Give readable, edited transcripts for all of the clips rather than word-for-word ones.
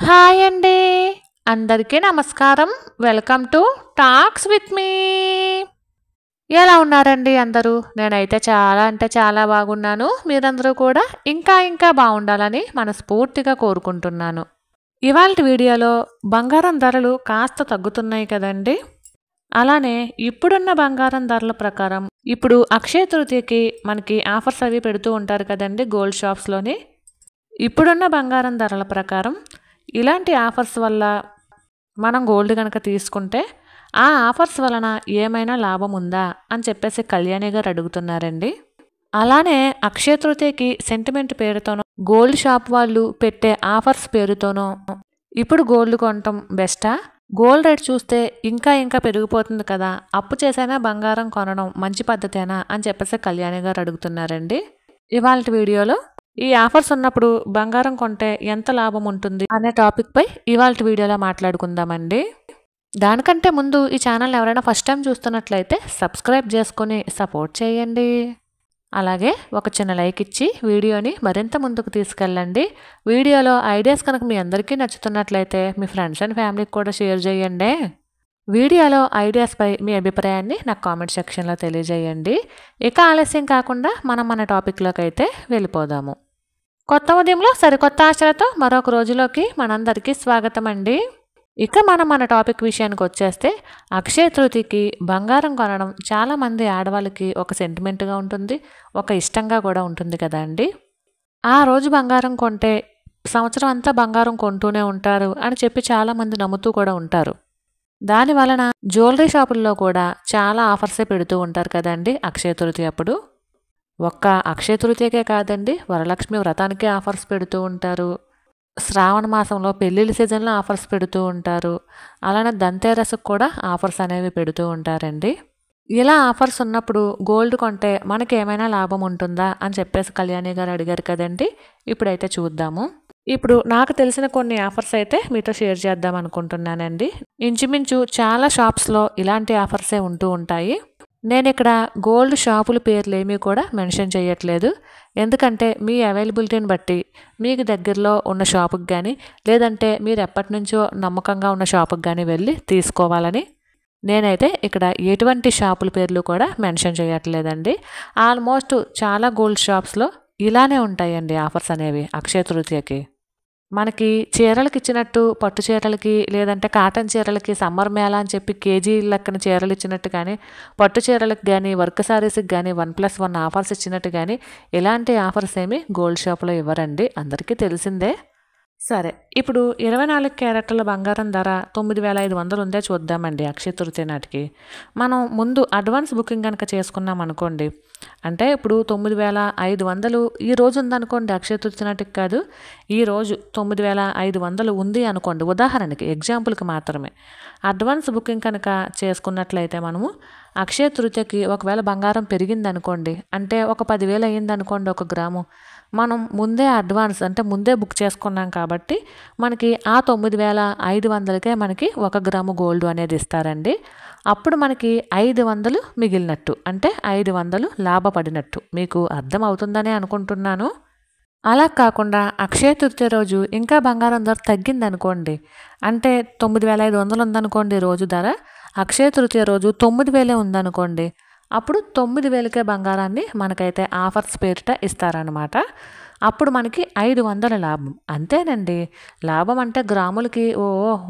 Hi అండి. అందరికీ నమస్కారం. Welcome to talks with me. ఎలా ఉన్నారండి అందరూ? నేనైతే చాలా అంటే చాలా బాగున్నాను. మీరందరూ కూడా ఇంకా బాగుండాలని మనస్ఫూర్తిగా కోరుకుంటున్నాను. ఇవాల్టి వీడియోలో బంగారం ధరలు కాస్త తగ్గుతున్నాయి కదండి. అలానే ఇప్పుడున్న బంగారం ధరల ప్రకారం ఇప్పుడు అక్షయ తృతీయకి మనకి ఆఫర్స్ అవి పెడుతూ ఉంటారు కదండి గోల్డ్ షాప్స్లోని. ఇప్పుడున్న బంగారం ధరల ప్రకారం ఇలాంటి ఆఫర్స్ వల్ల మనం గోల్డ్ కనుక తీసుకుంటే ఆ ఆఫర్స్ వలన ఏమైనా లాభం ఉందా అని చెప్పేసి కళ్యాణి గారు అడుగుతున్నారండి. అలానే అక్షయ తృతీయకి సెంటిమెంట్ పేరుతోనో గోల్డ్ షాప్ వాళ్ళు పెట్టే ఆఫర్స్ పేరుతోనో ఇప్పుడు గోల్డ్ కొనటం బెస్టా? గోల్డ్ రేట్ చూస్తే ఇంకా పెరిగిపోతుంది కదా, అప్పు చేసైనా బంగారం కొనడం మంచి పద్ధతేనా అని చెప్పేసి కళ్యాణి గారు అడుగుతున్నారండి. ఇవాళ వీడియోలో ఈ ఆఫర్స్ ఉన్నప్పుడు బంగారం కొంటే ఎంత లాభం ఉంటుంది అనే టాపిక్ పై ఇవాళ వీడియోలో మాట్లాడుకుందామండి. దానికంటే ముందు ఈ ఛానల్ని ఎవరైనా ఫస్ట్ టైం చూస్తున్నట్లయితే సబ్స్క్రైబ్ చేసుకొని సపోర్ట్ చేయండి. అలాగే ఒక చిన్న లైక్ ఇచ్చి వీడియోని మరింత ముందుకు తీసుకెళ్ళండి. వీడియోలో ఐడియాస్ కనుక మీ అందరికీ నచ్చుతున్నట్లయితే మీ ఫ్రెండ్స్ అండ్ ఫ్యామిలీకి కూడా షేర్ చేయండి. వీడియోలో ఐడియాస్పై మీ అభిప్రాయాన్ని నాకు కామెంట్ సెక్షన్లో తెలియజేయండి. ఇక ఆలస్యం కాకుండా మన టాపిక్లోకి అయితే వెళ్ళిపోదాము. కొత్త ఉదయంలో సరికొత్త ఆశలతో మరొక రోజులోకి మనందరికీ స్వాగతం అండి. ఇక మన టాపిక్ విషయానికి వచ్చేస్తే అక్షయ తృతీయకి బంగారం కొనడం చాలామంది ఆడవాళ్ళకి ఒక సెంటిమెంట్గా ఉంటుంది, ఒక ఇష్టంగా కూడా ఉంటుంది కదా అండి. ఆ రోజు బంగారం కొంటే సంవత్సరం అంతా బంగారం కొంటూనే ఉంటారు అని చెప్పి చాలామంది నమ్ముతూ కూడా ఉంటారు. దాని వలన జ్యువెలరీ షాపుల్లో కూడా చాలా ఆఫర్సే పెడుతూ ఉంటారు కదండి అక్షయ తృతీయ అప్పుడు. ఒక్క అక్షయ తృతీయకే కాదండి, వరలక్ష్మి వ్రతానికి ఆఫర్స్ పెడుతూ ఉంటారు, శ్రావణ మాసంలో పెళ్ళిళ్ళ సీజన్లో ఆఫర్స్ పెడుతూ ఉంటారు, అలానే ధన్తేరస్కి కూడా ఆఫర్స్ అనేవి పెడుతూ ఉంటారండి. ఇలా ఆఫర్స్ ఉన్నప్పుడు గోల్డ్ కొంటే మనకి ఏమైనా లాభం ఉంటుందా అని చెప్పేసి కళ్యాణి గారు అడిగారు కదండి. ఇప్పుడైతే చూద్దాము. ఇప్పుడు నాకు తెలిసిన కొన్ని ఆఫర్స్ అయితే మీతో షేర్ చేద్దాం అనుకుంటున్నానండి. ఇంచుమించు చాలా షాప్స్లో ఇలాంటి ఆఫర్సే ఉంటూ ఉంటాయి. నేను ఇక్కడ గోల్డ్ షాపుల పేర్లు ఏమీ కూడా మెన్షన్ చేయట్లేదు, ఎందుకంటే మీ అవైలబిలిటీని బట్టి మీకు దగ్గరలో ఉన్న షాపుకి కానీ లేదంటే మీరు ఎప్పటి నుంచో నమ్మకంగా ఉన్న షాపుకి కానీ వెళ్ళి తీసుకోవాలని నేనైతే ఇక్కడ ఎటువంటి షాపుల పేర్లు కూడా మెన్షన్ చేయట్లేదండి. ఆల్మోస్ట్ చాలా గోల్డ్ షాప్స్లో ఇలానే ఉంటాయండి ఆఫర్స్ అనేవి అక్షయ తృతీయకి. మనకి చీరలకి ఇచ్చినట్టు పట్టు చీరలకి లేదంటే కాటన్ చీరలకి సమ్మర్ మేళ అని చెప్పి కేజీ లెక్కన చీరలు ఇచ్చినట్టు కానీ, పట్టు చీరలకు కానీ వర్క్ సారీస్కి కానీ 1+1 ఆఫర్స్ ఇచ్చినట్టు కానీ ఇలాంటి ఆఫర్స్ ఏమి గోల్డ్ షాప్లో ఇవ్వరండి, అందరికీ తెలిసిందే. సరే, ఇప్పుడు 24 క్యారెట్ల బంగారం ధర 9,500 ఉందే చూద్దామండి అక్షయ తృతీయ నాటికి. మనం ముందు అడ్వాన్స్ బుకింగ్ కనుక చేసుకున్నాం అనుకోండి, అంటే ఇప్పుడు 9,500 ఈ రోజు ఉందనుకోండి, అక్షయ తృతీయ నాటికి కాదు, ఈరోజు 9,500 ఉంది అనుకోండి, ఉదాహరణకి ఎగ్జాంపుల్కి మాత్రమే. అడ్వాన్స్ బుకింగ్ కనుక చేసుకున్నట్లయితే మనము అక్షయ తృతీయకి ఒకవేళ బంగారం పెరిగింది అనుకోండి, అంటే ఒక 10,000 అయ్యింది అనుకోండి ఒక గ్రాము, మనం ముందే అడ్వాన్స్ అంటే ముందే బుక్ చేసుకున్నాం కాబట్టి మనకి ఆ 9,500కే మనకి 1 గ్రాము గోల్డ్ అనేది ఇస్తారండి. అప్పుడు మనకి 500 మిగిలినట్టు, అంటే 500 లాభపడినట్టు. మీకు అర్థం అవుతుందనే అనుకుంటున్నాను. అలా కాకుండా అక్షయ తృతీయ రోజు ఇంకా బంగారం ధర తగ్గిందనుకోండి, అంటే 9,500 ఉందనుకోండి రోజు ధర, అక్షయ తృతీయ రోజు 9,000 ఉందనుకోండి, అప్పుడు 9,000కే బంగారాన్ని మనకైతే ఆఫర్స్ పేరిట ఇస్తారనమాట. అప్పుడు మనకి 500 లాభం. అంతేనండి, లాభం అంటే గ్రాములకి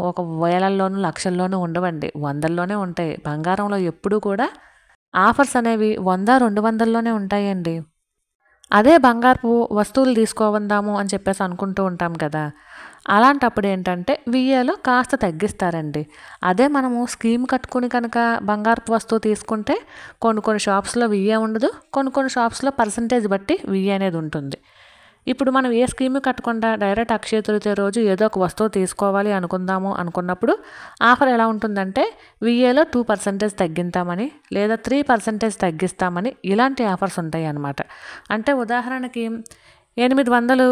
ఒక వేలల్లోనూ లక్షల్లోనూ ఉండవండి, వందల్లోనే ఉంటాయి. బంగారంలో ఎప్పుడూ కూడా ఆఫర్స్ అనేవి 100, 200లోనే ఉంటాయండి. అదే బంగారపు వస్తువులు తీసుకోవందాము అని చెప్పేసి అనుకుంటూ ఉంటాం కదా, అలాంటప్పుడు ఏంటంటే విఏలో కాస్త తగ్గిస్తారండి. అదే మనము స్కీమ్ కట్టుకుని కనుక బంగారపు వస్తువు తీసుకుంటే కొన్ని షాప్స్లో విఏ ఉండదు, కొన్ని షాప్స్లో పర్సంటేజ్ బట్టి విఏ అనేది ఉంటుంది. ఇప్పుడు మనం ఏ స్కీమ్ కట్టకుండా డైరెక్ట్ అక్షయ తృతీయ రోజు ఏదో ఒక వస్తువు తీసుకోవాలి అనుకున్నప్పుడు ఆఫర్ ఎలా ఉంటుందంటే విఏలో 2% తగ్గిస్తామని లేదా 3% తగ్గిస్తామని ఇలాంటి ఆఫర్స్ ఉంటాయి అన్నమాట. అంటే ఉదాహరణకి 800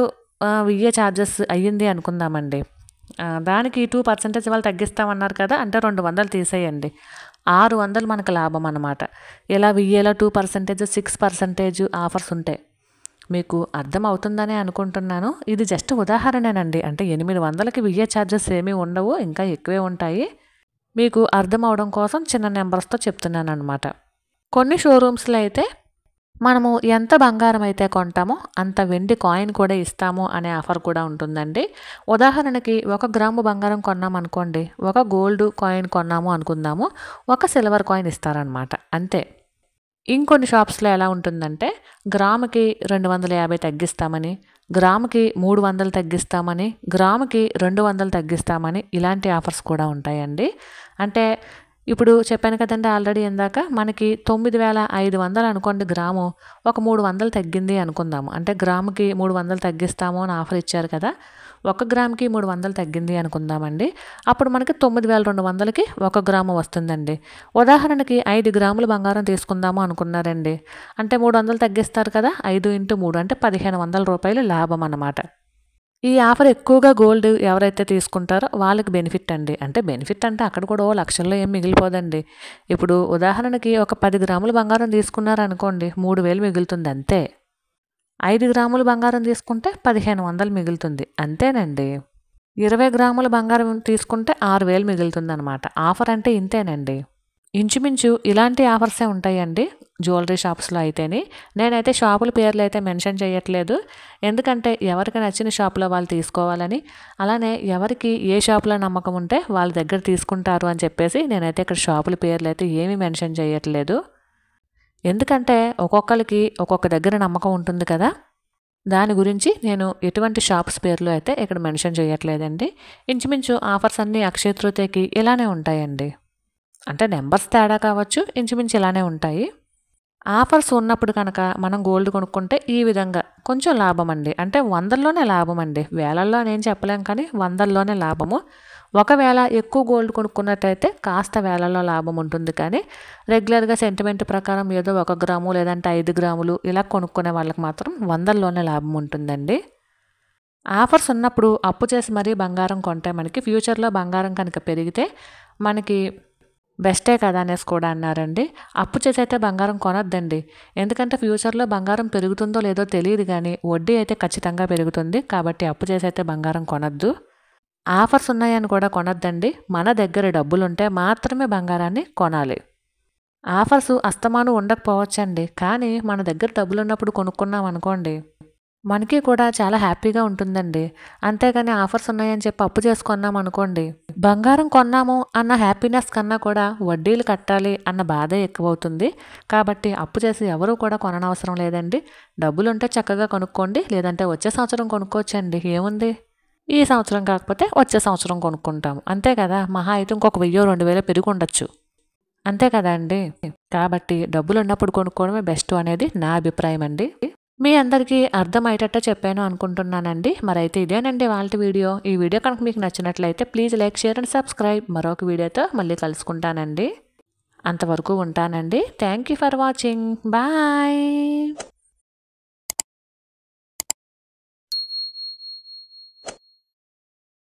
విఏ ఛార్జెస్ అయ్యింది అనుకుందామండి, దానికి 2% వాళ్ళు తగ్గిస్తామన్నారు కదా, అంటే 200 తీసేయండి, 600 మనకు లాభం అన్నమాట. ఇలా విఏలో 2%, 6% ఆఫర్స్ ఉంటాయి. మీకు అర్థం అవుతుందనే అనుకుంటున్నాను. ఇది జస్ట్ ఉదాహరణనండి. అంటే 800కి విఏ ఛార్జెస్ ఏమీ ఉండవు, ఇంకా ఎక్కువే ఉంటాయి. మీకు అర్థం అవడం కోసం చిన్న నెంబర్స్తో చెప్తున్నానమాట. కొన్ని షోరూమ్స్లో అయితే మనము ఎంత బంగారం అయితే కొంటామో అంత వెండి కాయిన్ కూడా ఇస్తాము అనే ఆఫర్ కూడా ఉంటుందండి. ఉదాహరణకి 1 గ్రాము బంగారం కొన్నామనుకోండి, 1 గోల్డ్ కాయిన్ కొన్నాము అనుకుందాము, 1 సిల్వర్ కాయిన్ ఇస్తారనమాట, అంతే. ఇంకొన్ని షాప్స్లో ఎలా ఉంటుందంటే గ్రాముకి 250 తగ్గిస్తామని, గ్రాముకి 300 తగ్గిస్తామని, గ్రాముకి 200 తగ్గిస్తామని ఇలాంటి ఆఫర్స్ కూడా ఉంటాయండి. అంటే ఇప్పుడు చెప్పాను కదండి ఆల్రెడీ ఇందాక, మనకి 9500 అనుకోండి గ్రాము, ఒక 300 తగ్గింది అనుకుందాము. అంటే గ్రాముకి 300 తగ్గిస్తాము అని ఆఫర్ ఇచ్చారు కదా, 1 గ్రాముకి 300 తగ్గింది అనుకుందామండి. అప్పుడు మనకి 9200కి 1 గ్రాము వస్తుందండి. ఉదాహరణకి 5 గ్రాముల బంగారం తీసుకుందాము అనుకున్నారండి. అంటే 300 తగ్గిస్తారు కదా, 5 × 3 అంటే 1500 రూపాయలు లాభం అన్నమాట. ఈ ఆఫర్ ఎక్కువగా గోల్డ్ ఎవరైతే తీసుకుంటారో వాళ్ళకి బెనిఫిట్ అండి. అంటే బెనిఫిట్ అంటే అక్కడ కూడా లక్షల్లో ఏం మిగిలిపోదండి. ఇప్పుడు ఉదాహరణకి ఒక 10 గ్రాముల బంగారం తీసుకున్నారనుకోండి, 3000 మిగులుతుంది అంతే. 5 గ్రాముల బంగారం తీసుకుంటే 1500 మిగులుతుంది, అంతేనండి. 20 గ్రాముల బంగారం తీసుకుంటే 6000 మిగులుతుందనమాట. ఆఫర్ అంటే ఇంతేనండి. ఇంచుమించు ఇలాంటి ఆఫర్సే ఉంటాయండి జ్యువెలరీ షాప్స్లో అయితేని. నేనైతే షాపుల పేర్లు అయితే మెన్షన్ చేయట్లేదు, ఎందుకంటే ఎవరికి నచ్చిన షాపులో వాళ్ళు తీసుకోవాలని, అలానే ఎవరికి ఏ షాపులో నమ్మకం ఉంటే వాళ్ళ దగ్గర తీసుకుంటారు అని చెప్పేసి నేనైతే ఇక్కడ షాపుల పేర్లు అయితే ఏమీ మెన్షన్ చేయట్లేదు. ఎందుకంటే ఒక్కొక్కరికి ఒక్కొక్క దగ్గర నమ్మకం ఉంటుంది కదా, దాని గురించి నేను ఎటువంటి షాప్స్ పేర్లు అయితే ఇక్కడ మెన్షన్ చేయట్లేదండి. ఇంచుమించు ఆఫర్స్ అన్నీ అక్షయ తృతీయకి ఇలానే ఉంటాయండి. అంటే నెంబర్స్ తేడా కావచ్చు, ఇంచుమించు ఇలానే ఉంటాయి. ఆఫర్స్ ఉన్నప్పుడు కనుక మనం గోల్డ్ కొనుక్కుంటే ఈ విధంగా కొంచెం లాభం అండి. అంటే 100లోనే లాభం అండి, వేలల్లో నేను చెప్పలేం కానీ 100లోనే లాభము. ఒకవేళ ఎక్కువ గోల్డ్ కొనుక్కున్నట్టయితే కాస్త వేలల్లో లాభం ఉంటుంది, కానీ రెగ్యులర్గా సెంటిమెంట్ ప్రకారం ఏదో 1 గ్రాము లేదంటే 5 గ్రాములు ఇలా కొనుక్కునే వాళ్ళకి మాత్రం 100లోనే లాభం ఉంటుందండి. ఆఫర్స్ ఉన్నప్పుడు అప్పు చేసి మరీ బంగారం కొంటే మనకి ఫ్యూచర్లో బంగారం కనుక పెరిగితే మనకి బెస్టే కదా అనేసి కూడా అన్నారండి. అప్పు చేసి అయితే బంగారం కొనొద్దండి, ఎందుకంటే ఫ్యూచర్లో బంగారం పెరుగుతుందో లేదో తెలియదు, కానీ వడ్డీ అయితే ఖచ్చితంగా పెరుగుతుంది. కాబట్టి అప్పు చేసి అయితే బంగారం కొనొద్దు. ఆఫర్స్ ఉన్నాయని కూడా కొనొద్దండి. మన దగ్గర డబ్బులుంటే మాత్రమే బంగారాన్ని కొనాలి. ఆఫర్స్ అస్తమానం ఉండకపోవచ్చండి, కానీ మన దగ్గర డబ్బులు ఉన్నప్పుడు కొనుక్కున్నాం అనుకోండి, మనకి కూడా చాలా హ్యాపీగా ఉంటుందండి. అంతేగాని ఆఫర్స్ ఉన్నాయని చెప్పి అప్పు చేసుకున్నాం అనుకోండి, బంగారం కొన్నాము అన్న హ్యాపీనెస్ కన్నా కూడా వడ్డీలు కట్టాలి అన్న బాధే ఎక్కువవుతుంది. కాబట్టి అప్పు చేసి ఎవరూ కూడా కొననవసరం లేదండి. డబ్బులుంటే చక్కగా కొనుక్కోండి, లేదంటే వచ్చే సంవత్సరం కొనుక్కోవచ్చండి, ఏముంది. ఈ సంవత్సరం కాకపోతే వచ్చే సంవత్సరం కొనుక్కుంటాం, అంతే కదా. మహా అయితే ఇంకొక 1000-2000 పెరిగి ఉండొచ్చు, అంతే కదా అండి. కాబట్టి డబ్బులు ఉన్నప్పుడు కొనుక్కోవడమే బెస్ట్ అనేది నా అభిప్రాయం అండి. మీ అందరికీ అర్థమయ్యేటట్టు చెప్పాను అనుకుంటున్నానండి. మరైతే ఇదేనండి వాళ్ళ వీడియో. ఈ వీడియో కనుక మీకు నచ్చినట్లయితే please like, share and subscribe. మరొక వీడియోతో మళ్ళీ కలుసుకుంటానండి. అంతవరకు ఉంటానండి. Thank you for watching. Bye.